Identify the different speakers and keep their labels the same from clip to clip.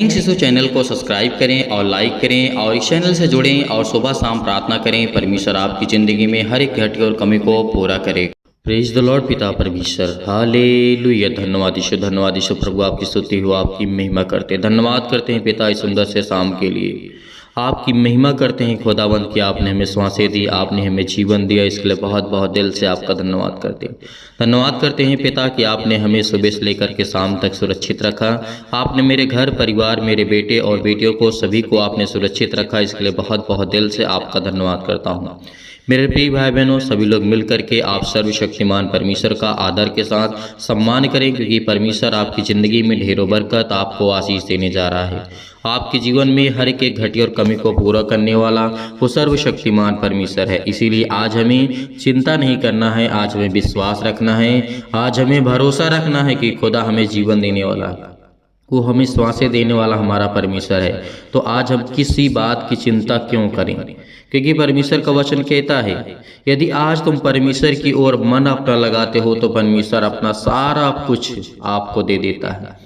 Speaker 1: शिशु चैनल को सब्सक्राइब करें और लाइक करें और इस चैनल से जुड़ें और सुबह शाम प्रार्थना करें। परमेश्वर आपकी ज़िंदगी में हर एक घटी और कमी को पूरा करे। Praise the Lord. पिता परमेश्वर, हालेलुया। धन्यवाद यीशु प्रभु, आपकी स्तुति हो, आपकी महिमा करते हैं। धन्यवाद करते हैं पिता इस सुंदर से शाम के लिए, आपकी महिमा करते हैं खुदावंत कि आपने हमें सांसें दी, आपने हमें जीवन दिया। इसके लिए बहुत बहुत दिल से आपका धन्यवाद करते हैं। धन्यवाद करते हैं पिता कि आपने हमें सुबह से लेकर के शाम तक सुरक्षित रखा। आपने मेरे घर परिवार, मेरे बेटे और बेटियों को, सभी को आपने सुरक्षित रखा। इसके लिए बहुत बहुत दिल से आपका धन्यवाद करता हूँ। मेरे प्रिय भाई बहनों, सभी लोग मिल करके आप सर्वशक्तिमान परमेश्वर का आदर के साथ सम्मान करें, क्योंकि परमेश्वर आपकी ज़िंदगी में ढेरों बरकत, आपको आशीष देने जा रहा है। आपके जीवन में हर एक घटी और कमी को पूरा करने वाला वो सर्वशक्तिमान परमेश्वर है। इसीलिए आज हमें चिंता नहीं करना है, आज हमें विश्वास रखना है, आज हमें भरोसा रखना है कि खुदा हमें जीवन देने वाला है, वो हमें सांसें देने वाला हमारा परमेश्वर है। तो आज हम किसी बात की चिंता क्यों करें, क्योंकि परमेश्वर का वचन कहता है यदि आज तुम परमेश्वर की ओर मन अपना लगाते हो तो परमेश्वर अपना सारा कुछ आपको दे देता है।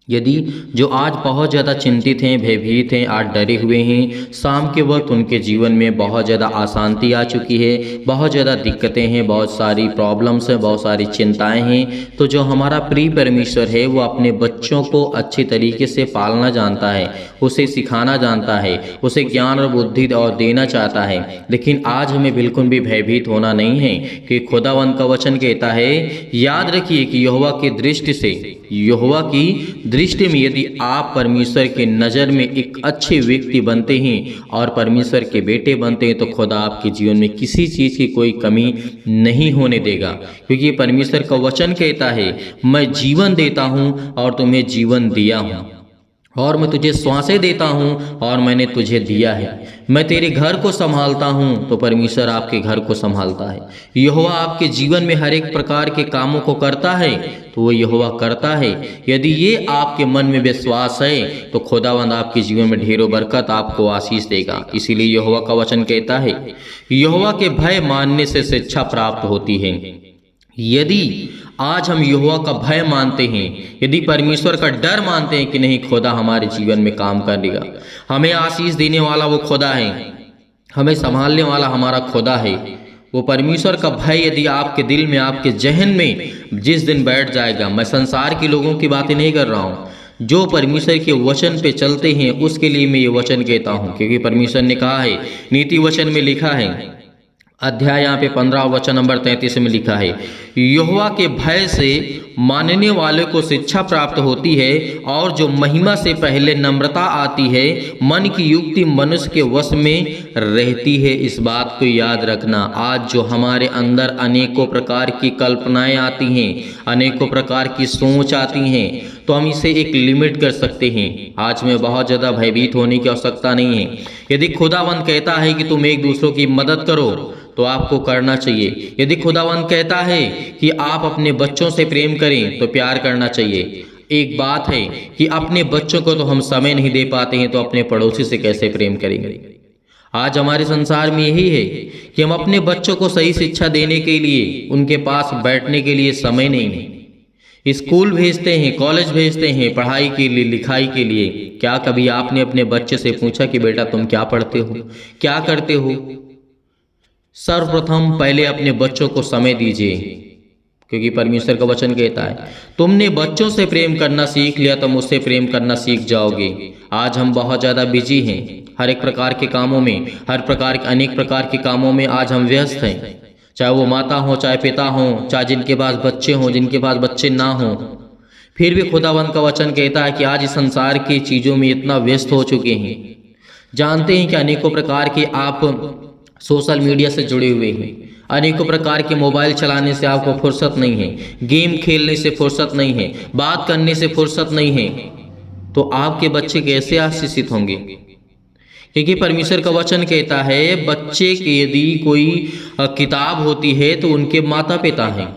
Speaker 1: यदि जो आज बहुत ज़्यादा चिंतित हैं, भयभीत हैं, आज डरे हुए हैं, शाम के वक्त उनके जीवन में बहुत ज़्यादा अशांति आ चुकी है, बहुत ज़्यादा दिक्कतें हैं, बहुत सारी प्रॉब्लम्स हैं, बहुत सारी चिंताएं हैं, तो जो हमारा प्रिय परमेश्वर है वो अपने बच्चों को अच्छी तरीके से पालना जानता है, उसे सिखाना जानता है, उसे ज्ञान और बुद्धि और देना चाहता है। लेकिन आज हमें बिल्कुल भी भयभीत होना नहीं है, कि खुदावंत का वचन कहता है, याद रखिए कि यहोवा की दृष्टि से, यहोवा की दृष्टि में यदि आप परमेश्वर के नज़र में एक अच्छे व्यक्ति बनते हैं और परमेश्वर के बेटे बनते हैं, तो खुदा आपके जीवन में किसी चीज़ की कोई कमी नहीं होने देगा। क्योंकि परमेश्वर का वचन कहता है, मैं जीवन देता हूँ और तुम्हें जीवन दिया हूँ, और मैं तुझे सांसें देता हूँ और मैंने तुझे दिया है। मैं तेरे घर को संभालता हूँ, तो परमेश्वर आपके घर को संभालता है। यहोवा आपके जीवन में हर एक प्रकार के कामों को करता है, तो वो यहोवा करता है। यदि ये आपके मन में विश्वास है तो खुदावंद आपके जीवन में ढेरों बरकत, आपको आशीष देगा। इसीलिए यहोवा का वचन कहता है, यहोवा के भय मानने से शिक्षा प्राप्त होती है। यदि आज हम यहोवा का भय मानते हैं, यदि परमेश्वर का डर मानते हैं कि नहीं खुदा हमारे जीवन में काम करेगा, हमें आशीष देने वाला वो खुदा है, हमें संभालने वाला हमारा खुदा है, वो परमेश्वर का भय यदि आपके दिल में, आपके जहन में जिस दिन बैठ जाएगा, मैं संसार के लोगों की बातें नहीं कर रहा हूँ, जो परमेश्वर के वचन पे चलते हैं उसके लिए मैं ये वचन कहता हूँ। क्योंकि परमेश्वर ने कहा है, नीति वचन में लिखा है, अध्याय यहाँ पे 15 वचन नंबर 33 में लिखा है, यहोवा के भय से मानने वाले को शिक्षा प्राप्त होती है, और जो महिमा से पहले नम्रता आती है, मन की युक्ति मनुष्य के वश में रहती है। इस बात को याद रखना, आज जो हमारे अंदर अनेकों प्रकार की कल्पनाएं आती हैं, अनेकों प्रकार की सोच आती हैं, तो हम इसे एक लिमिट कर सकते हैं। आज में बहुत ज़्यादा भयभीत होने की आवश्यकता नहीं है। यदि खुदावंद कहता है कि तुम एक दूसरों की मदद करो, तो आपको करना चाहिए। यदि खुदावंद कहता है कि आप अपने बच्चों से प्रेम करें, तो प्यार करना चाहिए। एक बात है कि अपने बच्चों को तो हम समय नहीं दे पाते हैं, तो अपने पड़ोसी से कैसे प्रेम करेंगे। आज हमारे संसार में यही है कि हम अपने बच्चों को सही शिक्षा देने के लिए, उनके पास बैठने के लिए समय नहीं है। स्कूल भेजते हैं, कॉलेज भेजते हैं पढ़ाई के लिए, लिखाई के लिए। क्या कभी आपने अपने बच्चे से पूछा कि बेटा तुम क्या पढ़ते हो, क्या करते हो? सर्वप्रथम पहले अपने बच्चों को समय दीजिए, क्योंकि परमेश्वर का वचन कहता है, तुमने बच्चों से प्रेम करना सीख लिया तो मुझसे प्रेम करना सीख जाओगे। आज हम बहुत ज़्यादा बिजी हैं, हर एक प्रकार के कामों में, अनेक प्रकार के कामों में आज हम व्यस्त हैं। चाहे वो माता हो, चाहे पिता हो, चाहे जिनके पास बच्चे हों, जिनके पास बच्चे ना हों, फिर भी खुदावंद का वचन कहता है कि आज इस संसार की चीज़ों में इतना व्यस्त हो चुके हैं। जानते हैं कि अनेकों प्रकार के आप सोशल मीडिया से जुड़े हुए हैं, अनेकों प्रकार के मोबाइल चलाने से आपको फुर्सत नहीं है, गेम खेलने से फुर्सत नहीं है, बात करने से फुर्सत नहीं है, तो आपके बच्चे कैसे आशीषित होंगे? क्योंकि परमेश्वर का वचन कहता है, बच्चे की यदि कोई किताब होती है तो उनके माता पिता हैं।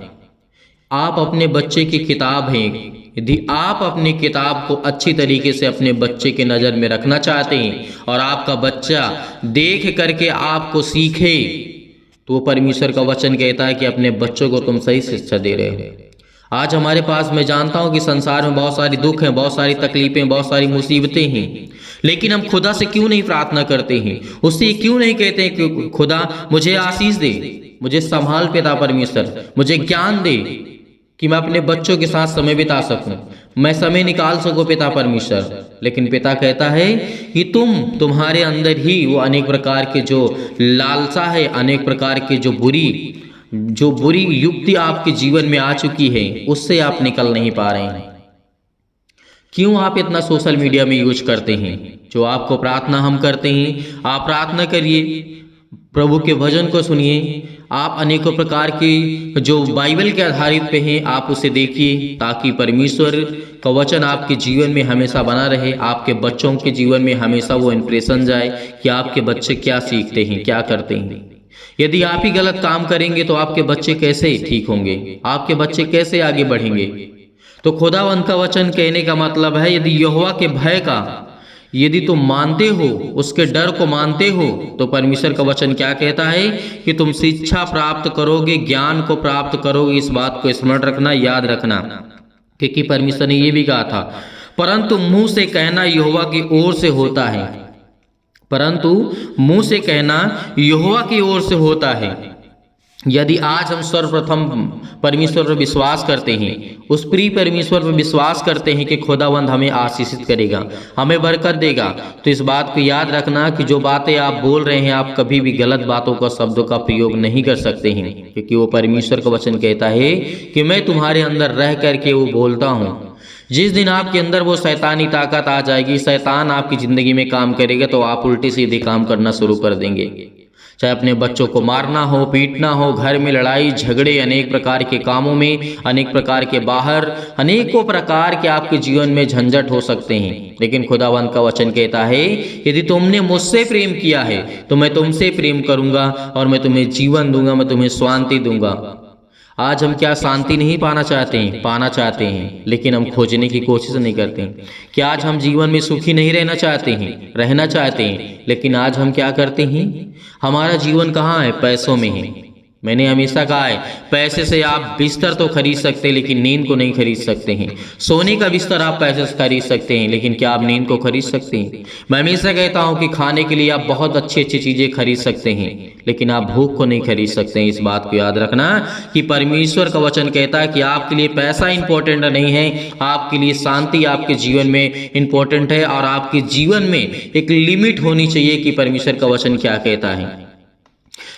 Speaker 1: आप अपने बच्चे की किताब हैं। यदि आप अपनी किताब को अच्छी तरीके से अपने बच्चे के नज़र में रखना चाहते हैं और आपका बच्चा देख करके आपको सीखे, तो परमेश्वर का वचन कहता है कि अपने बच्चों को तुम सही शिक्षा दे रहे हो। आज हमारे पास, मैं जानता हूँ कि संसार में बहुत सारी दुख हैं, बहुत सारी तकलीफें, बहुत सारी मुसीबतें हैं, लेकिन हम खुदा से क्यों नहीं प्रार्थना करते हैं? उससे क्यों नहीं कहते हैं कि खुदा मुझे आशीष दे, मुझे संभाल पिता परमेश्वर, मुझे ज्ञान दे कि मैं अपने बच्चों के साथ समय बिता सकूं, मैं समय निकाल सकूं पिता परमेश्वर। लेकिन पिता कहता है कि तुम्हारे अंदर ही वो अनेक प्रकार के जो लालसा है, अनेक प्रकार के जो बुरी युक्ति आपके जीवन में आ चुकी है, उससे आप निकल नहीं पा रहे हैं। क्यों आप इतना सोशल मीडिया में यूज करते हैं? जो आपको प्रार्थना हम करते हैं, आप प्रार्थना करिए, प्रभु के भजन को सुनिए, आप अनेकों प्रकार की जो बाइबल के आधारित पे हैं आप उसे देखिए, ताकि परमेश्वर का वचन आपके जीवन में हमेशा बना रहे, आपके बच्चों के जीवन में हमेशा वो इंप्रेशन जाए कि आपके बच्चे क्या सीखते हैं, क्या करते हैं। यदि आप ही गलत काम करेंगे तो आपके बच्चे कैसे ठीक होंगे, आपके बच्चे कैसे आगे बढ़ेंगे? तो खुदावंद का वचन कहने का मतलब है, यदि यहोवा के भय का यदि तुम मानते हो, उसके डर को मानते हो, तो परमेश्वर का वचन क्या कहता है कि तुम शिक्षा प्राप्त करोगे, ज्ञान को प्राप्त करोगे। इस बात को स्मरण रखना, याद रखना, क्योंकि परमेश्वर ने यह भी कहा था, परंतु मुंह से कहना यहोवा की ओर से होता है, परंतु मुंह से कहना यहोवा की ओर से होता है। यदि आज हम सर्वप्रथम परमेश्वर पर विश्वास करते हैं, उस प्रिय परमेश्वर पर विश्वास करते हैं कि खुदावंद हमें आशीषित करेगा, हमें बरकत देगा, तो इस बात को याद रखना कि जो बातें आप बोल रहे हैं, आप कभी भी गलत बातों का, शब्दों का प्रयोग नहीं कर सकते हैं, क्योंकि वो परमेश्वर का वचन कहता है कि मैं तुम्हारे अंदर रह करके वो बोलता हूँ। जिस दिन आपके अंदर वो शैतानी ताकत आ जाएगी, शैतान आपकी ज़िंदगी में काम करेगा, तो आप उल्टे सीधे काम करना शुरू कर देंगे। चाहे अपने बच्चों को मारना हो, पीटना हो, घर में लड़ाई झगड़े, अनेक प्रकार के कामों में, अनेक प्रकार के बाहर, अनेकों प्रकार के आपके जीवन में झंझट हो सकते हैं। लेकिन खुदावंद का वचन कहता है, यदि तुमने मुझसे प्रेम किया है तो मैं तुमसे प्रेम करूंगा और मैं तुम्हें जीवन दूंगा, मैं तुम्हें शांति दूंगा। आज हम क्या शांति नहीं पाना चाहते हैं, लेकिन हम खोजने की कोशिश नहीं करते हैं। क्या आज हम जीवन में सुखी नहीं रहना चाहते हैं, लेकिन आज हम क्या करते हैं? हमारा जीवन कहाँ है? पैसों में है। मैंने हमेशा कहा है, पैसे से आप बिस्तर तो खरीद सकते हैं, लेकिन नींद को नहीं खरीद सकते हैं। सोने का बिस्तर आप पैसे से खरीद सकते हैं, लेकिन क्या आप नींद को खरीद सकते हैं? मैं हमेशा कहता हूं कि खाने के लिए आप बहुत अच्छी अच्छी चीज़ें खरीद सकते हैं, लेकिन आप भूख को नहीं खरीद सकते हैं। इस बात को याद रखना कि परमेश्वर का वचन कहता है कि आपके लिए पैसा इंपॉर्टेंट नहीं है, आपके लिए शांति आपके जीवन में इंपॉर्टेंट है, और आपके जीवन में एक लिमिट होनी चाहिए कि परमेश्वर का वचन क्या कहता है।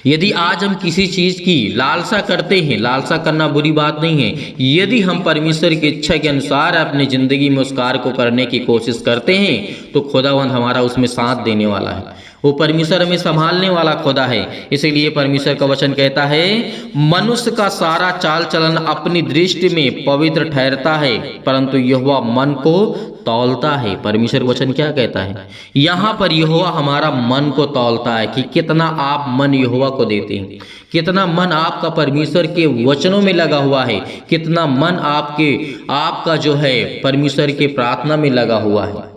Speaker 1: यदि आज हम किसी चीज़ की लालसा करते हैं, लालसा करना बुरी बात नहीं है, यदि हम परमेश्वर की इच्छा के अनुसार अपनी ज़िंदगी में उस कार्य को करने की कोशिश करते हैं, तो खुदावंद हमारा उसमें साथ देने वाला है, वो परमेश्वर हमें संभालने वाला खुदा है। इसीलिए परमेश्वर का वचन कहता है, मनुष्य का सारा चाल चलन अपनी दृष्टि में पवित्र ठहरता है, परंतु यहोवा मन को तौलता है। परमेश्वर वचन क्या कहता है? यहाँ पर यहोवा हमारा मन को तौलता है कि कितना आप मन यहोवा को देते हैं, कितना मन आपका परमेश्वर के वचनों में लगा हुआ है, कितना मन आपका जो है परमेश्वर के प्रार्थना में लगा हुआ है।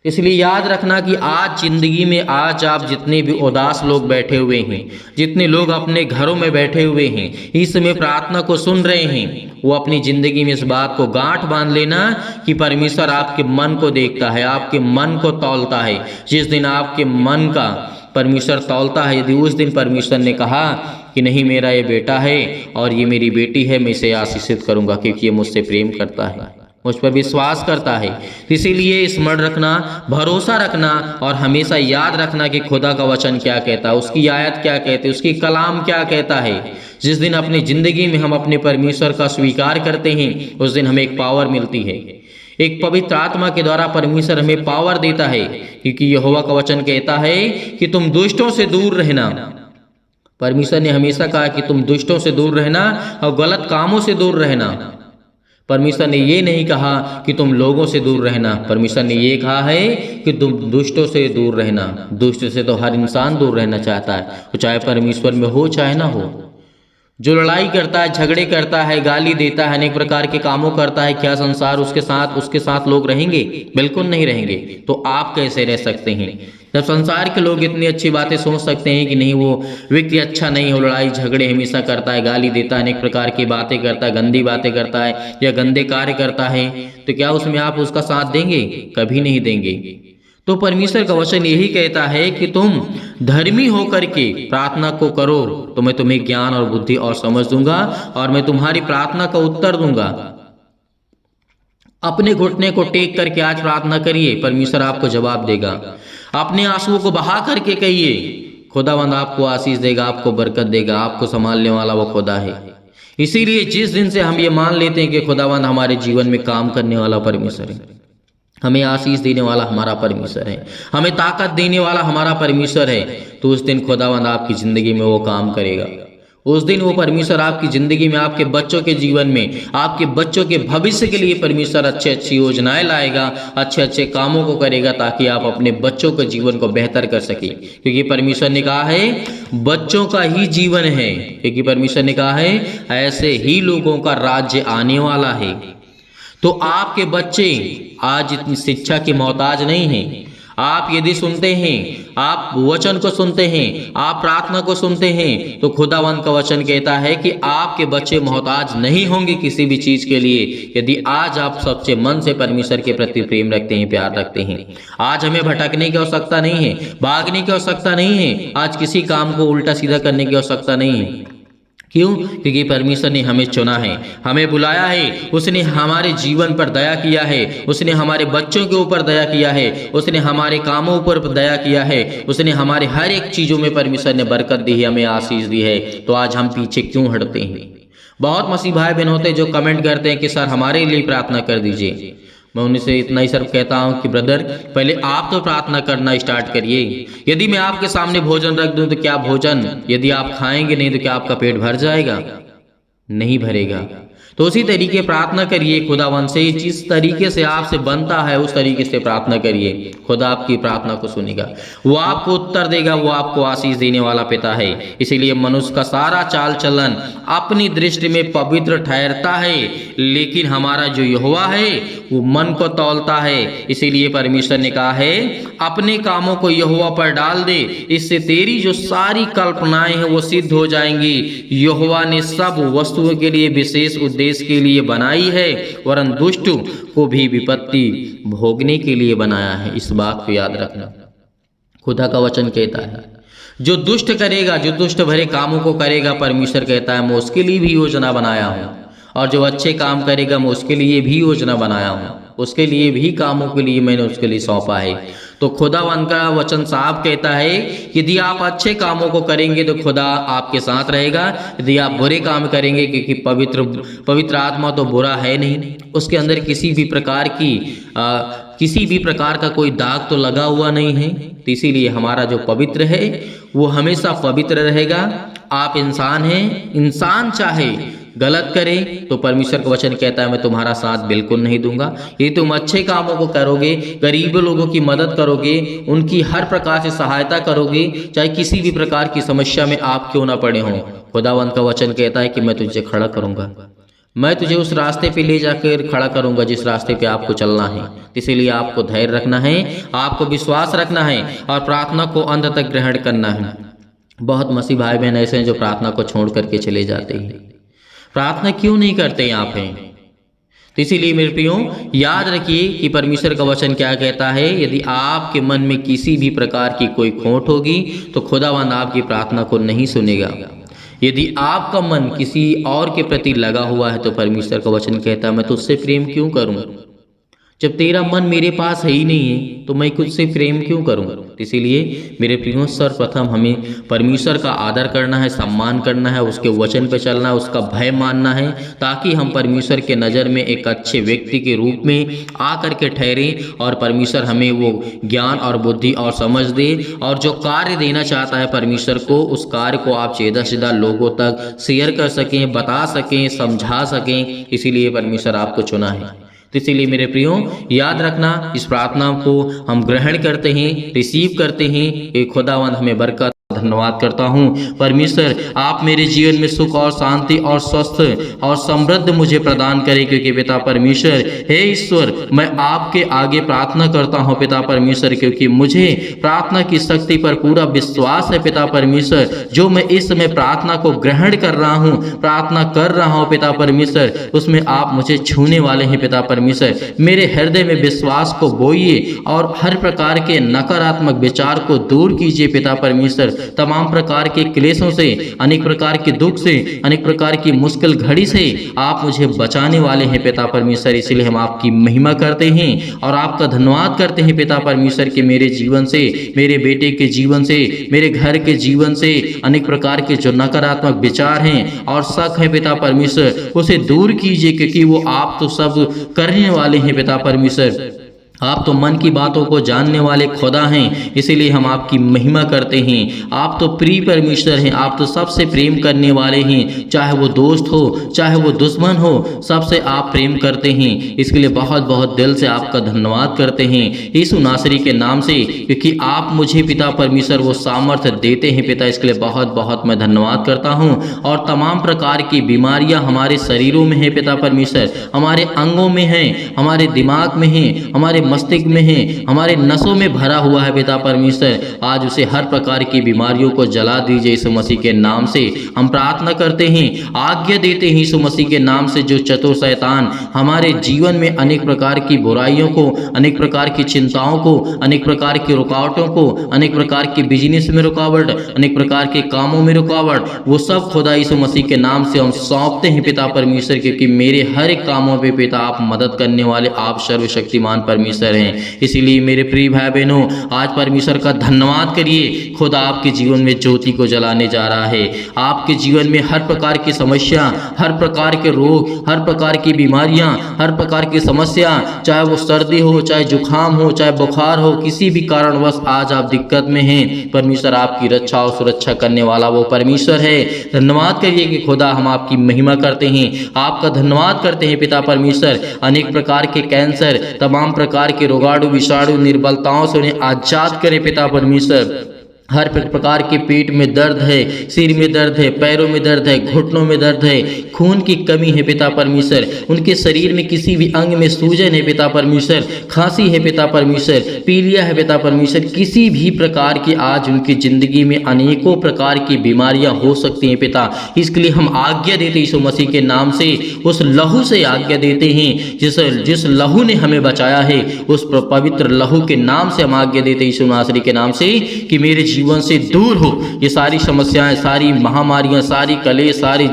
Speaker 1: इसलिए याद रखना कि आज जिंदगी में, आज आप जितने भी उदास लोग बैठे हुए हैं, जितने लोग अपने घरों में बैठे हुए हैं, इस समय प्रार्थना को सुन रहे हैं, वो अपनी जिंदगी में इस बात को गांठ बांध लेना कि परमेश्वर आपके मन को देखता है, आपके मन को तौलता है। जिस दिन आपके मन का परमेश्वर तौलता है, यदि उस दिन परमेश्वर ने कहा कि नहीं, मेरा ये बेटा है और ये मेरी बेटी है, मैं इसे आशीषित करूंगा क्योंकि ये मुझसे प्रेम करता है, मुझ पर विश्वास करता है। इसीलिए स्मरण रखना, भरोसा रखना और हमेशा याद रखना कि खुदा का वचन क्या कहता है, उसकी आयत क्या कहती है, उसकी कलाम क्या कहता है। जिस दिन अपनी ज़िंदगी में हम अपने परमेश्वर का स्वीकार करते हैं, उस दिन हमें एक पावर मिलती है, एक पवित्र आत्मा के द्वारा परमेश्वर हमें पावर देता है, क्योंकि यहोवा का वचन कहता है कि तुम दुष्टों से दूर रहना। परमेश्वर ने हमेशा कहा कि तुम दुष्टों से दूर रहना और गलत कामों से दूर रहना। परमेश्वर ने ये नहीं कहा कि तुम लोगों से दूर रहना, परमेश्वर ने ये कहा है कि तुम दुष्टों से दूर रहना। दुष्ट से तो हर इंसान दूर रहना चाहता है, तो चाहे परमेश्वर में हो चाहे ना हो। जो लड़ाई करता है, झगड़े करता है, गाली देता है, अनेक प्रकार के कामों करता है, क्या संसार उसके साथ लोग रहेंगे? बिल्कुल नहीं रहेंगे। तो आप कैसे रह सकते हैं जब संसार के लोग इतनी अच्छी बातें सोच सकते हैं कि नहीं वो व्यक्ति अच्छा नहीं हो, लड़ाई झगड़े हमेशा करता है, गाली देता है, अनेक प्रकार की बातें करता है, गंदी बातें करता है या गंदे कार्य करता है, तो क्या उसमें आप उसका साथ देंगे? कभी नहीं देंगे। तो परमेश्वर का वचन यही कहता है कि तुम धर्मी होकर के प्रार्थना को करो तो मैं तुम्हें ज्ञान और बुद्धि और समझ दूंगा और मैं तुम्हारी प्रार्थना का उत्तर दूंगा। अपने घुटने को टेक करके आज प्रार्थना करिए, परमेश्वर आपको जवाब देगा। अपने आंसुओं को बहा करके कहिए, खुदावंद आपको आशीष देगा, आपको बरकत देगा, आपको संभालने वाला वो खुदा है। इसीलिए जिस दिन से हम ये मान लेते हैं कि खुदावंद हमारे जीवन में काम करने वाला परमेश्वर है, हमें आशीष देने वाला हमारा परमेश्वर है, हमें ताकत देने वाला हमारा परमेश्वर है, तो उस दिन खुदावंद आपकी जिंदगी में वो काम करेगा। उस दिन वो परमेश्वर आपकी जिंदगी में, आपके बच्चों के जीवन में, आपके बच्चों के भविष्य के लिए परमेश्वर अच्छी अच्छी योजनाएं लाएगा, अच्छे अच्छे कामों को करेगा, ताकि आप अपने बच्चों के जीवन को बेहतर कर सके। क्योंकि परमेश्वर ने कहा है बच्चों का ही जीवन है, क्योंकि परमेश्वर ने कहा है ऐसे ही लोगों का राज्य आने वाला है। तो आपके बच्चे आज इतनी शिक्षा के मोहताज नहीं हैं। आप यदि सुनते हैं, आप वचन को सुनते हैं, आप प्रार्थना को सुनते हैं, तो खुदावंद का वचन कहता है कि आपके बच्चे मोहताज नहीं होंगे किसी भी चीज के लिए, यदि आज आप सच्चे मन से परमेश्वर के प्रति प्रेम रखते हैं, प्यार रखते हैं। आज हमें भटकने की आवश्यकता नहीं है, भागने की आवश्यकता नहीं है, आज किसी काम को उल्टा सीधा करने की आवश्यकता नहीं है। क्यों? क्योंकि परमेश्वर ने हमें चुना है, हमें बुलाया है, उसने हमारे जीवन पर दया किया है, उसने हमारे बच्चों के ऊपर दया किया है, उसने हमारे कामों पर दया किया है, उसने हमारे हर एक चीज़ों में परमेश्वर ने बरकत दी है, हमें आशीष दी है। तो आज हम पीछे क्यों हटते हैं? बहुत मसीह भाई बहन होते हैं जो कमेंट करते हैं कि सर हमारे लिए प्रार्थना कर दीजिए। मैं उनसे इतना ही सिर्फ कहता हूं कि ब्रदर पहले आप तो प्रार्थना करना स्टार्ट करिए। यदि मैं आपके सामने भोजन रख दूं तो क्या भोजन यदि आप खाएंगे नहीं तो क्या आपका पेट भर जाएगा? नहीं भरेगा। तो उसी तरीके प्रार्थना करिए खुदावंद से, जिस तरीके से आपसे बनता है उस तरीके से प्रार्थना करिए, खुदा आपकी प्रार्थना को सुनेगा, वो आपको उत्तर देगा, वो आपको आशीष देने वाला पिता है। इसीलिए मनुष्य का सारा चाल चलन अपनी दृष्टि में पवित्र ठहरता है, लेकिन हमारा जो यहोवा है वो मन को तौलता है। इसीलिए परमेश्वर ने कहा है अपने कामों को यहोवा पर डाल दे, इससे तेरी जो सारी कल्पनाएं हैं वो सिद्ध हो जाएंगी। यहोवा ने सब वस्तुओं के लिए विशेष उद्देश्य के लिए बनाई है, वरन दुष्ट को भी विपत्ति भोगने के लिए बनाया है। इस बात को याद रखना। खुदा का वचन कहता है जो दुष्ट करेगा, जो दुष्ट भरे कामों को करेगा, परमेश्वर कहता है मैं उसके लिए भी योजना बनाया हूँ, और जो अच्छे काम करेगा मैं उसके लिए भी योजना बनाया हूँ, उसके लिए भी कामों के लिए मैंने उसके लिए सौंपा है। तो खुदावंद का वचन साफ कहता है यदि आप अच्छे कामों को करेंगे तो खुदा आपके साथ रहेगा, यदि आप बुरे काम करेंगे, क्योंकि पवित्र आत्मा तो बुरा है नहीं, उसके अंदर किसी भी प्रकार का कोई दाग तो लगा हुआ नहीं है। तो इसीलिए हमारा जो पवित्र है वो हमेशा पवित्र रहेगा। आप इंसान हैं, इंसान चाहे गलत करे तो परमेश्वर का वचन कहता है मैं तुम्हारा साथ बिल्कुल नहीं दूंगा। यदि तुम अच्छे कामों को करोगे, गरीब लोगों की मदद करोगे, उनकी हर प्रकार से सहायता करोगे, चाहे किसी भी प्रकार की समस्या में आप क्यों ना पड़े हों, खुदावंद का वचन कहता है कि मैं तुझे खड़ा करूंगा, मैं तुझे उस रास्ते पे ले जाकर खड़ा करूंगा जिस रास्ते पे आपको चलना है। इसीलिए आपको धैर्य रखना है, आपको विश्वास रखना है और प्रार्थना को अंत तक ग्रहण करना है। बहुत मसीह भाई बहन ऐसे हैं जो प्रार्थना को छोड़ करके चले जाते हैं। प्रार्थना क्यों नहीं करते यहाँ पे? तो इसीलिए मेरे प्रियो याद रखिए कि परमेश्वर का वचन क्या कहता है, यदि आपके मन में किसी भी प्रकार की कोई खोट होगी तो खुदावंद आपकी प्रार्थना को नहीं सुनेगा। यदि आपका मन किसी और के प्रति लगा हुआ है तो परमेश्वर का वचन कहता है मैं तुझसे प्रेम क्यों करूं? जब तेरा मन मेरे पास है ही नहीं है तो मैं खुद से प्रेम क्यों करूं? इसीलिए मेरे प्रियो सर्वप्रथम हमें परमेश्वर का आदर करना है, सम्मान करना है, उसके वचन पे चलना है, उसका भय मानना है, ताकि हम परमेश्वर के नज़र में एक अच्छे व्यक्ति के रूप में आकर के ठहरें और परमेश्वर हमें वो ज्ञान और बुद्धि और समझ दे, और जो कार्य देना चाहता है परमेश्वर को, उस कार्य को आप सीधा सीधा लोगों तक शेयर कर सकें, बता सकें, समझा सकें। इसीलिए परमेश्वर आपको चुना है। तो इसीलिए मेरे प्रियो याद रखना, इस प्रार्थना को हम ग्रहण करते हैं, रिसीव करते हैं, एक खुदावंद हमें बरकत धन्यवाद करता हूँ। परमेश्वर आप मेरे जीवन में सुख और शांति और स्वस्थ और समृद्ध मुझे प्रदान करें, क्योंकि पिता परमेश्वर हे ईश्वर मैं आपके आगे प्रार्थना करता हूँ पिता परमेश्वर, क्योंकि मुझे प्रार्थना की शक्ति पर पूरा विश्वास है पिता परमेश्वर। जो मैं इस समय प्रार्थना को ग्रहण कर रहा हूँ, प्रार्थना कर रहा हूँ पिता परमेश्वर, उसमें आप मुझे छूने वाले हैं पिता परमेश्वर। मेरे हृदय में विश्वास को बोइए और हर प्रकार के नकारात्मक विचार को दूर कीजिए पिता परमेश्वर। तमाम प्रकार के क्लेशों से, अनेक प्रकार के दुख से, अनेक प्रकार की मुश्किल घड़ी से आप मुझे बचाने वाले हैं पिता परमेश्वर। इसलिए हम आपकी महिमा करते हैं और आपका धन्यवाद करते हैं पिता परमेश्वर कि मेरे जीवन से, मेरे बेटे के जीवन से, मेरे घर के जीवन से अनेक प्रकार के जो नकारात्मक विचार हैं और शक है पिता परमेश्वर, उसे दूर कीजिए, क्योंकि वो आप तो सब करने वाले हैं पिता परमेश्वर। आप तो मन की बातों को जानने वाले खुदा हैं, इसीलिए हम आपकी महिमा करते हैं। आप तो प्रिय परमेश्वर हैं, आप तो सबसे प्रेम करने वाले हैं, चाहे वो दोस्त हो चाहे वो दुश्मन हो, सबसे आप प्रेम करते हैं। इसके लिए बहुत बहुत दिल से आपका धन्यवाद करते हैं यीशु नासरी के नाम से, क्योंकि आप मुझे पिता परमेश्वर वो सामर्थ्य देते हैं पिता। इसके लिए बहुत बहुत मैं धन्यवाद करता हूँ। और तमाम प्रकार की बीमारियाँ हमारे शरीरों में हैं पिता परमेश्वर, हमारे अंगों में हैं, हमारे दिमाग में हैं, हमारे मस्तिष्क में है, हमारे नसों में भरा हुआ है पिता परमेश्वर। आज उसे हर प्रकार की बीमारियों को जला दीजिए यीशु मसीह के नाम से हम प्रार्थना करते हैं। आज्ञा देते हैं यीशु मसीह के नाम से, जो चतुर शैतान हमारे जीवन में अनेक प्रकार की बुराइयों को, अनेक प्रकार की चिंताओं को, अनेक प्रकार की रुकावटों को, अनेक प्रकार के बिजनेस में रुकावट, अनेक प्रकार के कामों में रुकावट, वो सब खुदा यीशु मसीह के नाम से हम सौंपते हैं पिता परमेश्वर, क्योंकि मेरे हर एक कामों पे पिता आप मदद करने वाले, आप सर्वशक्तिमान परमेश्वर हैं। इसीलिए मेरे प्रिय भाई बहनों, आज परमेश्वर का धन्यवाद करिए। खुदा आपके जीवन में ज्योति को जलाने जा रहा है। आपके जीवन में हर प्रकार की समस्या, हर प्रकार के रोग, हर प्रकार की बीमारियां, हर प्रकार की समस्या, चाहे वो सर्दी हो, चाहे जुकाम हो, चाहे बुखार हो, किसी भी कारणवश आज आप दिक्कत में हैं, परमेश्वर आपकी रक्षा और सुरक्षा करने वाला वो परमेश्वर है। धन्यवाद करिए कि खुदा हम आपकी महिमा करते हैं, आपका धन्यवाद करते हैं पिता परमेश्वर। अनेक प्रकार के कैंसर, तमाम प्रकार के रोगाणु विषाणु निर्बलताओं से उन्हें आजाद करे पिता परमेश्वर। हर प्रकार के पेट में दर्द है, सिर में दर्द है, पैरों में दर्द है, घुटनों में दर्द है, खून की कमी है पिता परमेश्वर, उनके शरीर में किसी भी अंग में सूजन है पिता परमेश्वर, खांसी है पिता परमेश्वर, पीलिया है पिता परमेश्वर, किसी भी प्रकार की आज उनकी जिंदगी में अनेकों प्रकार की बीमारियां हो सकती हैं पिता। इसके लिए हम आज्ञा देते यीशु मसीह के नाम से, उस लहू से आज्ञा देते हैं जिस लहू ने हमें बचाया है, उस पवित्र लहू के नाम से हम आज्ञा देते यीशु नासरी के नाम से कि मेरे जीवन से दूर हो ये सारी समस्याएं, सारी महामारियां, सारी कलेश, सारी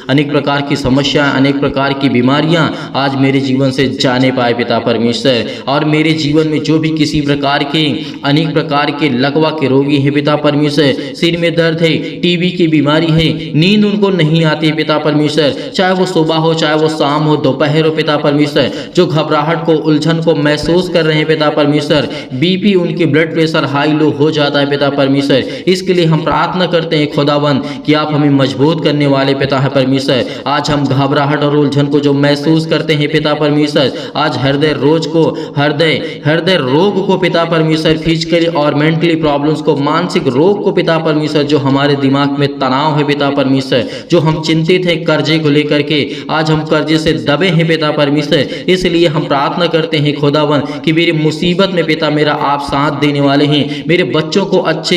Speaker 1: अनेक प्रकार की समस्याएं, अनेक प्रकार की बीमारियां आज मेरे जीवन से जाने पाए पिता परमेश्वर। और मेरे जीवन में जो भी किसी प्रकार के अनेक प्रकार के लकवा के रोगी हैं पिता परमेश्वर, सिर में दर्द है, टीबी की बीमारी है, नींद उनको नहीं आती है पिता परमेश्वर, चाहे वो सुबह हो, चाहे वो शाम हो, दोपहर हो पिता परमेश्वर, जो घबराहट को, उलझन को महसूस कर रहे हैं पिता परमेश्वर, बीपी, उनके ब्लड प्रेशर हाई लो हो जाता है पिता परमेश्वर, इसके लिए हम प्रार्थना करते हैं खुदावंद कि आप हमें मजबूत करने वाले पिता है परमेश्वर। आज हम घबराहट और उलझन को जो महसूस करते हैं पिता परमेश्वर, आज हृदय रोग को पिता परमेश्वर, फिजिकली और मेंटली प्रॉब्लम्स को, मानसिक रोग को पिता परमेश्वर, जो हमारे दिमाग में तनाव है पिता परमेश्वर, जो हम चिंतित हैं कर्जे को लेकर के, आज हम कर्जे से दबे हैं पिता परमेश्वर, इसलिए हम प्रार्थना करते हैं खुदावंद कि मेरी मुसीबत में पिता मेरा आप साथ देने वाले हैं। मेरे बच्चों को अच्छी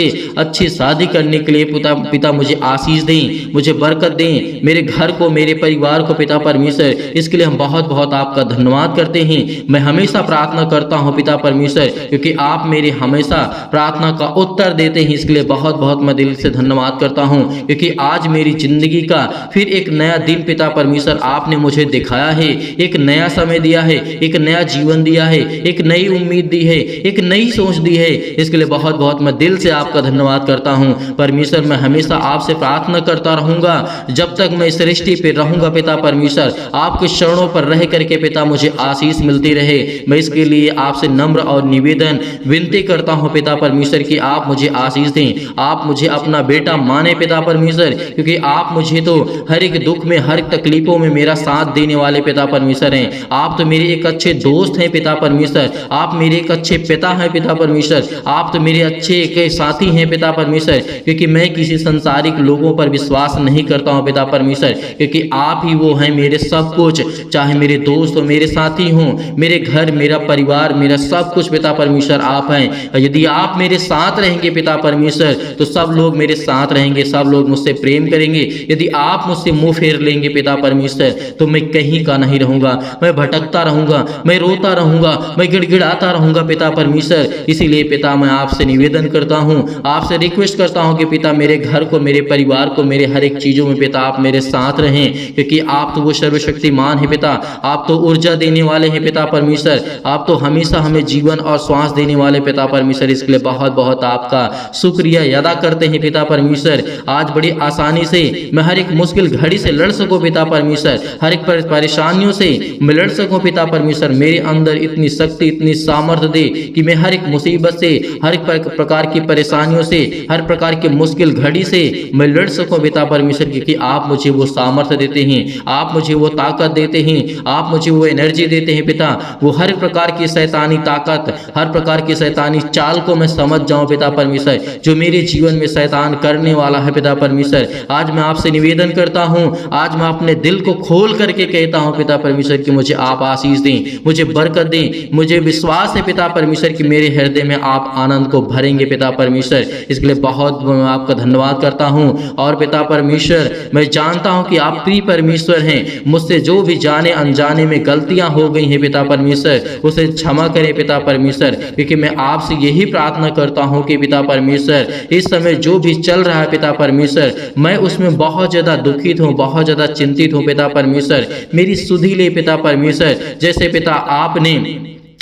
Speaker 1: शादी करने के लिए पिता मुझे आशीष दें, मुझे बरकत दें, मेरे घर को, मेरे परिवार को पिता परमेश्वर, इसके लिए हम बहुत बहुत आपका धन्यवाद करते हैं। मैं हमेशा प्रार्थना करता हूं पिता परमेश्वर, क्योंकि आप मेरे हमेशा प्रार्थना का उत्तर देते हैं, इसके लिए बहुत बहुत मैं दिल से धन्यवाद करता हूं, क्योंकि आज मेरी जिंदगी का फिर एक नया दिन पिता परमेश्वर आपने मुझे दिखाया है, एक नया समय दिया है, एक नया जीवन दिया है, एक नई उम्मीद दी है, एक नई सोच दी है। इसके लिए बहुत बहुत मैं दिल से आपका धन्यवाद करता हूं परमेश्वर। मैं हमेशा आपसे प्रार्थना करता रहूंगा जब तक मैं इस सृष्टि पे रहूंगा पिता परमेश्वर, आपके चरणों पर रह करके पिता मुझे आशीष मिलती रहे। मैं इसके लिए आपसे नम्र और निवेदन विनती करता हूँ पिता परमेश्वर कि आप मुझे आशीष दें, आप मुझे अपना बेटा माने पिता परमेश्वर, क्योंकि आप मुझे तो हर एक दुख में, हर एक तकलीफों में मेरा साथ देने वाले पिता परमेश्वर हैं। आप तो मेरे एक अच्छे दोस्त हैं पिता परमेश्वर, आप मेरे एक अच्छे पिता हैं पिता परमेश्वर, आप तो मेरे अच्छे एक साथी हैं पिता परमेश्वर, क्योंकि मैं किसी संसारिक लोगों पर विश्वास नहीं करता हूँ पिता परमेश्वर, क्योंकि आप ही वो हैं मेरे सब कुछ, चाहे मेरे दोस्त हो, मेरे साथी हों, मेरे घर, मेरा परिवार, मेरा सब कुछ पिता परमेश्वर आप हैं। यदि आप मेरे साथ रहेंगे पिता परमेश्वर तो सब लोग मेरे साथ रहेंगे, सब लोग मुझसे प्रेम करेंगे। यदि आप मुझसे मुंह फेर लेंगे पिता परमेश्वर तो मैं कहीं का नहीं रहूंगा, मैं भटकता रहूंगा, मैं रोता रहूंगा, मैं गिड़गिड़ाता रहूंगा पिता परमेश्वर। इसीलिए पिता मैं आपसे निवेदन करता हूं, आपसे रिक्वेस्ट करता हूं कि पिता मेरे घर को, मेरे परिवार को, मेरे हर एक चीजों में पिता आप मेरे साथ रहें, क्योंकि आप तो वो सर्वशक्तिमान है पिता, आप तो ऊर्जा देने वाले हैं पिता परमेश्वर, आप तो हमेशा हमें जीवन और श्वास देने वाले पिता परमेश्वर। इसके लिए बहुत बहुत आपका शुक्रिया अदा करते हैं पिता परमेश्वर। आज बड़ी आसानी से मैं हर एक मुश्किल घड़ी से लड़ सकूं पिता परमेश्वर, हर एक परेशानियों से मैं लड़ सकूं पिता परमेश्वर। मेरे अंदर इतनी शक्ति, इतनी सामर्थ्य दे कि मैं हर एक मुसीबत से, हर एक प्रकार की परेशानियों से, हर प्रकार की मुश्किल घड़ी से मैं लड़ सकूं पिता परमेश्वर, क्योंकि आप मुझे वो सामर्थ्य देते हैं, आप मुझे वो ताकत देते हैं, आप मुझे वो एनर्जी देते हैं पिता। वो हर प्रकार की शैतानी ताकत, हर प्रकार की शैतानी चाल को मैं समझ जाऊं पिता परमेश्वर, जो मेरे जीवन में शैतान करने वाला है पिता परमेश्वर। आज मैं आपसे निवेदन करता हूं, आज मैं अपने दिल को खोल करके कहता हूं पिता परमेश्वर कि मुझे आप आशीष दें, मुझे बरकत दें। मुझे विश्वास है पिता परमेश्वर कि मेरे हृदय में आप आनंद को भरेंगे पिता परमेश्वर। इसके लिए बहुत मैं आपका धन्यवाद करता हूं। और पिता परमेश्वर मैं जानता हूं कि आप प्रिय परमेश्वर हैं, मुझसे जो भी जाने अनजाने में गलतियां हो गई हैं पिता परमेश्वर उसे क्षमा करें पिता परमेश्वर, क्योंकि मैं आपसे यही प्रार्थना करता हूं कि पिता परमेश्वर इस समय जो भी चल रहा है पिता परमेश्वर मैं उसमें बहुत ज़्यादा दुखित हूं, बहुत ज़्यादा चिंतित हूं पिता परमेश्वर। मेरी सुधि ले पिता परमेश्वर, जैसे पिता आपने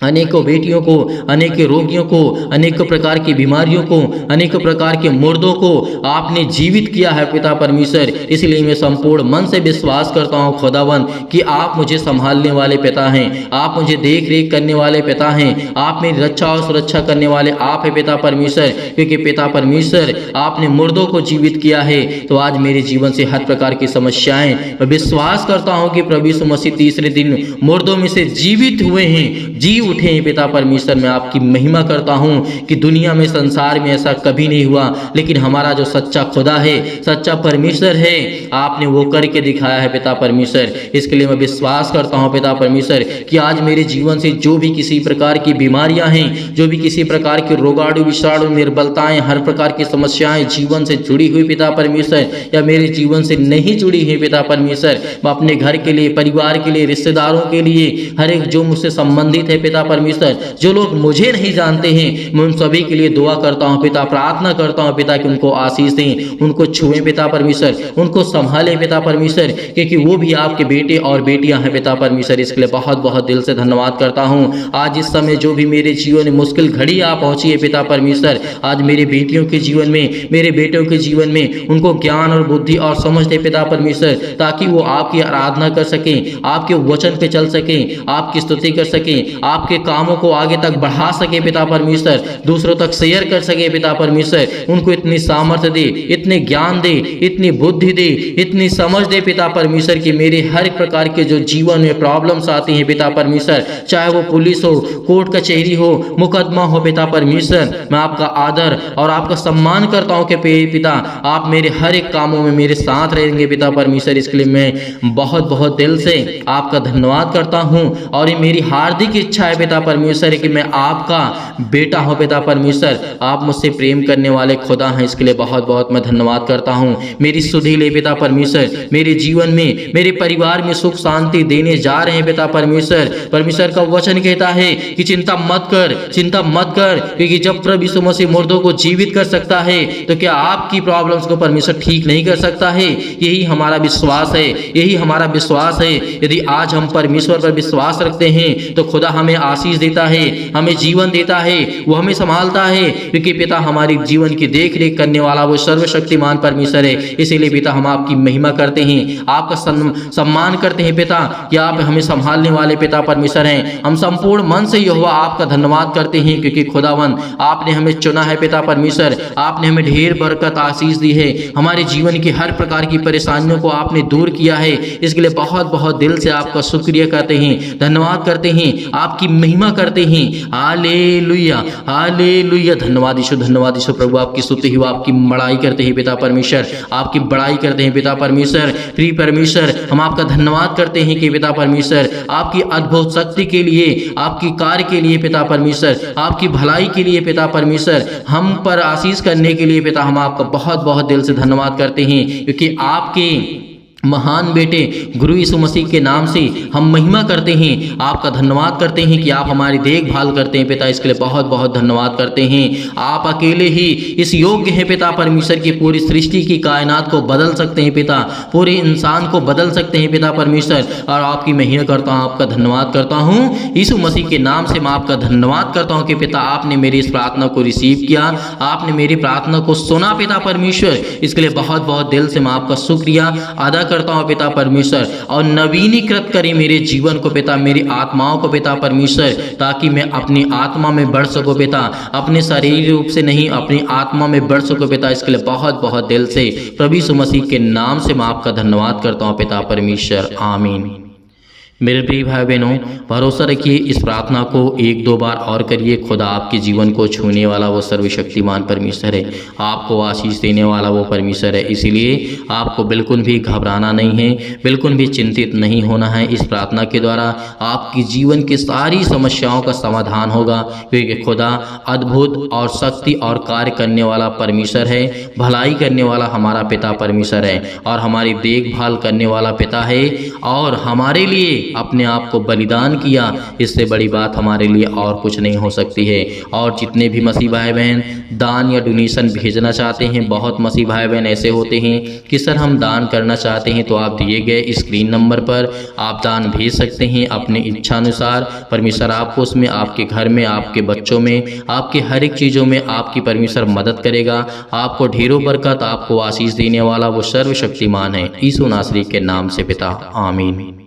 Speaker 1: अनेकों बेटियों को, अनेक रोगियों को, अनेक प्रकार की बीमारियों को, अनेक प्रकार के मुर्दों को आपने जीवित किया है पिता परमेश्वर। इसलिए मैं संपूर्ण मन से विश्वास करता हूँ खुदावन कि आप मुझे संभालने वाले पिता हैं, आप मुझे देख रेख करने वाले पिता हैं, आप मेरी रक्षा और सुरक्षा करने वाले आप हैं पिता परमेश्वर। क्योंकि पिता परमेश्वर आपने मुर्दों को जीवित किया है, तो आज मेरे जीवन से हर प्रकार की समस्याएं, मैं विश्वास करता हूँ कि प्रभु यीशु मसीह तीसरे दिन मुर्दों में से जीवित हुए हैं, जी उठे हैं पिता परमेश्वर। मैं आपकी महिमा करता हूं कि दुनिया में, संसार में ऐसा कभी नहीं हुआ, लेकिन हमारा जो सच्चा खुदा है, सच्चा परमेश्वर है, आपने वो करके दिखाया है पिता परमेश्वर। इसके लिए मैं विश्वास करता हूं पिता परमेश्वर कि आज मेरे जीवन से जो भी किसी प्रकार की बीमारियां हैं, जो भी किसी प्रकार की रोगाणु विषाणु निर्बलताएं, हर प्रकार की समस्याएं जीवन से जुड़ी हुई पिता परमेश्वर या मेरे जीवन से नहीं जुड़ी है पिता परमेश्वर, मैं अपने घर के लिए, परिवार के लिए, रिश्तेदारों के लिए, हर एक जो मुझसे संबंधित है पिता परमेश्वर, जो लोग मुझे नहीं जानते हैं, मैं उन सभी के लिए दुआ करता हूं पिता, प्रार्थना करता हूं पिता कि उनको आशीष दें, उनको छुएं पिता परमेश्वर, उनको संभालें पिता परमेश्वर, क्योंकि वो भी आपके बेटे और बेटियां हैं पिता परमेश्वर। इसके लिए बहुत बहुत दिल से धन्यवाद करता हूं। आज इस समय जो भी मेरे जीवन में मुश्किल घड़ी आ पहुंची है पिता परमेश्वर, आज मेरे बेटियों के जीवन में, मेरे बेटों के जीवन में उनको ज्ञान और बुद्धि और समझ दे पिता परमेश्वर, ताकि वो आपकी आराधना कर सकें, आपके वचन पे चल सकें, आपकी स्तुति कर सकें, आपके कामों को आगे तक बढ़ा सके पिता परमेश्वर, दूसरों तक शेयर कर सके पिता परमेश्वर। उनको इतनी सामर्थ्य दे, इतने ज्ञान दे, इतनी बुद्धि दे, इतनी समझ दे पिता परमेश्वर कि मेरे हर प्रकार के जो जीवन में प्रॉब्लम्स आती हैं पिता परमेश्वर, चाहे वो पुलिस हो, कोर्ट कचहरी हो, मुकदमा हो पिता परमेश्वर, मैं आपका आदर और आपका सम्मान करता हूँ कि पिता आप मेरे हर एक कामों में मेरे साथ रहेंगे पिता परमेश्वर। इसके लिए मैं बहुत बहुत दिल से आपका धन्यवाद करता हूँ। और ये मेरी हार्दिक इच्छा है पिता परमेश्वर कि मैं आपका बेटा हूं पिता परमेश्वर, आप मुझसे प्रेम करने वाले खुदा हैं। इसके लिए बहुत बहुत मैं धन्यवाद करता हूं। मेरी सुधि ले पिता परमेश्वर, मेरे जीवन में, मेरे परिवार में सुख शांति देने जा रहे हैं पिता परमेश्वर। परमेश्वर का वचन कहता है कि चिंता मत कर, चिंता मत कर, क्योंकि जब प्रभु यीशु मसीह मुर्दों को जीवित कर सकता है तो क्या आपकी प्रॉब्लम्स को परमेश्वर ठीक नहीं कर सकता है? यही हमारा विश्वास है, यही हमारा विश्वास है। यदि आज हम परमेश्वर पर विश्वास रखते हैं तो खुदा हमें आशीष देता है, हमें जीवन देता है, वो हमें संभालता है, क्योंकि पिता हमारी जीवन की देख रेख करने वाला वो सर्वशक्तिमान परमेश्वर है। इसीलिए पिता हम आपकी महिमा करते हैं, आपका सम्मान करते हैं पिता, कि आप हमें संभालने वाले पिता परमेश्वर हैं। हम संपूर्ण मन से यहोवा आपका धन्यवाद करते हैं, क्योंकि खुदावन आपने हमें चुना है पिता परमेश्वर, आपने हमें ढेर बरकत आशीष दी है, हमारे जीवन की हर प्रकार की परेशानियों को आपने दूर किया है। इसके लिए बहुत बहुत दिल से आपका शुक्रिया करते हैं, धन्यवाद करते हैं, आपकी महिमा करते हैं। Hallelujah, hallelujah. धन्यवाद यीशु, धन्यवाद यीशु प्रभु, आपकी स्तुति हो, आपकी बड़ाई करते हैं पिता परमेश्वर, आपकी बड़ाई करते हैं पिता परमेश्वर। प्रिय परमेश्वर, हम आपका धन्यवाद करते हैं कि पिता परमेश्वर आपकी अद्भुत शक्ति के लिए, आपकी कार्य के लिए पिता परमेश्वर, आपकी भलाई के लिए पिता परमेश्वर, हम पर आशीष करने के लिए पिता हम आपका बहुत बहुत दिल से धन्यवाद करते हैं, क्योंकि आपके महान बेटे गुरु यीशु मसीह के नाम से हम महिमा करते हैं, आपका धन्यवाद करते हैं कि आप हमारी देखभाल करते हैं पिता। इसके लिए बहुत बहुत धन्यवाद करते हैं। आप अकेले ही इस योग्य हैं पिता परमेश्वर की पूरी सृष्टि की कायनात को बदल सकते हैं पिता, पूरे इंसान को बदल सकते हैं पिता परमेश्वर, और आपकी महिमा करता हूँ, आपका धन्यवाद करता हूँ यीशु मसीह के नाम से। मैं आपका धन्यवाद करता हूँ कि पिता आपने मेरी इस प्रार्थना को रिसीव किया, आपने मेरी प्रार्थना को सुना पिता परमेश्वर। इसके लिए बहुत बहुत दिल से मैं आपका शुक्रिया अदा करता हूं पिता परमेश्वर, और नवीनीकृत करें मेरे जीवन को पिता, मेरी आत्माओं को पिता परमेश्वर, ताकि मैं अपनी आत्मा में बढ़ सकूं पिता, अपने शरीर रूप से नहीं, अपनी आत्मा में बढ़ सकूं पिता। इसके लिए बहुत बहुत दिल से प्रभु यीशु मसीह के नाम से मैं आपका धन्यवाद करता हूं पिता परमेश्वर, आमीन। मेरे प्रिय भाई बहनों, भरोसा रखिए, इस प्रार्थना को एक दो बार और करिए। खुदा आपके जीवन को छूने वाला वो सर्वशक्तिमान परमेश्वर है, आपको आशीष देने वाला वो परमेश्वर है। इसीलिए आपको बिल्कुल भी घबराना नहीं है, बिल्कुल भी चिंतित नहीं होना है। इस प्रार्थना के द्वारा आपकी जीवन की सारी समस्याओं का समाधान होगा, क्योंकि खुदा अद्भुत और शक्ति और कार्य करने वाला परमेश्वर है, भलाई करने वाला हमारा पिता परमेश्वर है, और हमारी देखभाल करने वाला पिता है, और हमारे लिए अपने आप को बलिदान किया। इससे बड़ी बात हमारे लिए और कुछ नहीं हो सकती है। और जितने भी मसीह भाई बहन दान या डोनेशन भेजना चाहते हैं, बहुत मसीह भाई बहन ऐसे होते हैं कि सर हम दान करना चाहते हैं, तो आप दिए गए स्क्रीन नंबर पर आप दान भेज सकते हैं अपने इच्छानुसार। परमेश्वर आपको उसमें, आपके घर में, आपके बच्चों में, आपके हर एक चीज़ों में आपकी परमेश्वर मदद करेगा। आपको ढेरों बरकत, आपको आशीष देने वाला वो सर्वशक्तिमान है, यीशु नासरी के नाम से पिता, आमीन।